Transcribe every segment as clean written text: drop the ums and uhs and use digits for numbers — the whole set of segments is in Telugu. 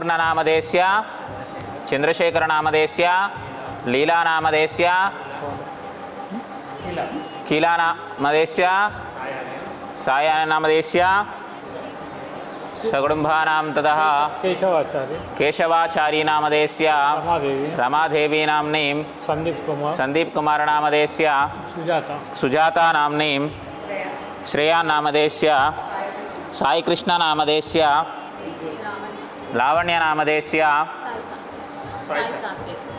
సువర్ణనామధేస్య చంద్రశేఖరనామధేస్య లీలానామధేస్య కీలానామధేస్య సాయానామధేస్య సగుడుంబానాం తతః కేశవాచార్యనామధేస్య రమాదేవి నామ్నీం సందీప్ కుమార్ నామధేస్య సుజాతా నామ్నీం శ్రేయాన్నామధేస్య సాయికృష్ణ నామధేస్య లావణ్య నామధేస్య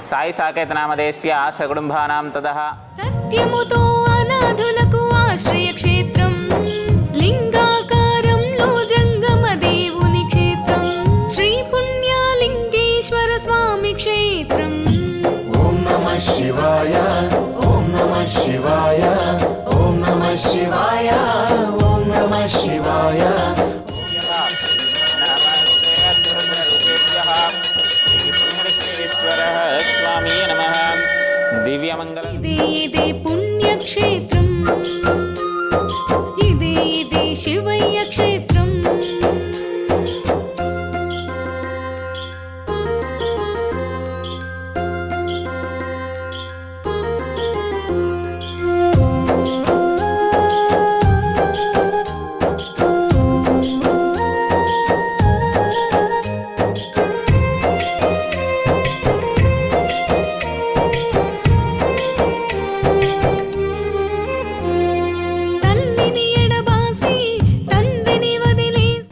సాయి సాకేత్ నామధేస్య సగుడుంబానాం తతః సత్యముతో అనాథులకు ఆశ్రయ క్షేత్రం లింగాకారంలో జంగమ దేవుని క్షేత్రం శ్రీ పుణ్యలింగేశ్వర స్వామి క్షేత్రం. ఓం నమః శివాయ ఓం నమః శివాయ ఓం నమః శివాయ ఓం నమః శివాయ. స్వామి నమః. దివ్యమంగళం. ఇదే పుణ్యక్షేత్రం, ఇదే శివయ్య క్షేత్రం.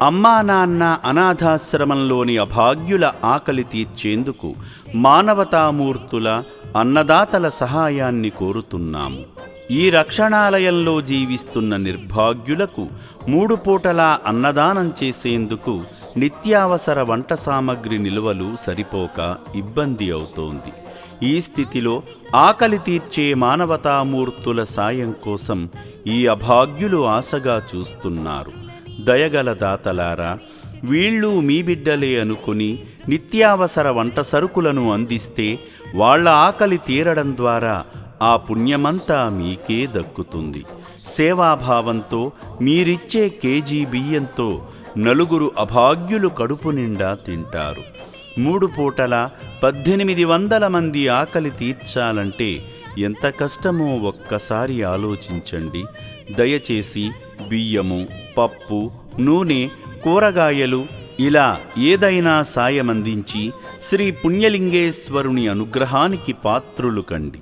అమ్మా నాన్న అనాథాశ్రమంలోని అభాగ్యుల ఆకలి తీర్చేందుకు మానవతామూర్తుల అన్నదాతల సహాయాన్ని కోరుతున్నాము. ఈ రక్షణాలయంలో జీవిస్తున్న నిర్భాగ్యులకు 3 పూటలా అన్నదానం చేసేందుకు నిత్యావసర వంట సామగ్రి నిల్వలు సరిపోక ఇబ్బంది అవుతోంది. ఈ స్థితిలో ఆకలి తీర్చే మానవతామూర్తుల సాయం కోసం ఈ అభాగ్యులు ఆశగా చూస్తున్నారు. దయగల దాతలారా, వీళ్ళు మీ బిడ్డలే అనుకుని నిత్యావసర వంట సరుకులను అందిస్తే వాళ్ల ఆకలి తీరడం ద్వారా ఆ పుణ్యమంతా మీకే దక్కుతుంది. సేవాభావంతో మీరిచ్చే కేజీ బియ్యంతో 4 అభాగ్యులు కడుపు నిండా తింటారు. 3 పూటల 1800 మంది ఆకలి తీర్చాలంటే ఎంత కష్టమో ఒక్కసారి ఆలోచించండి. దయచేసి బియ్యము, పప్పు, నూనె, కూరగాయలు ఇలా ఏదైనా సాయమందించి శ్రీ పుణ్యలింగేశ్వరుని అనుగ్రహానికి పాత్రులు కండి.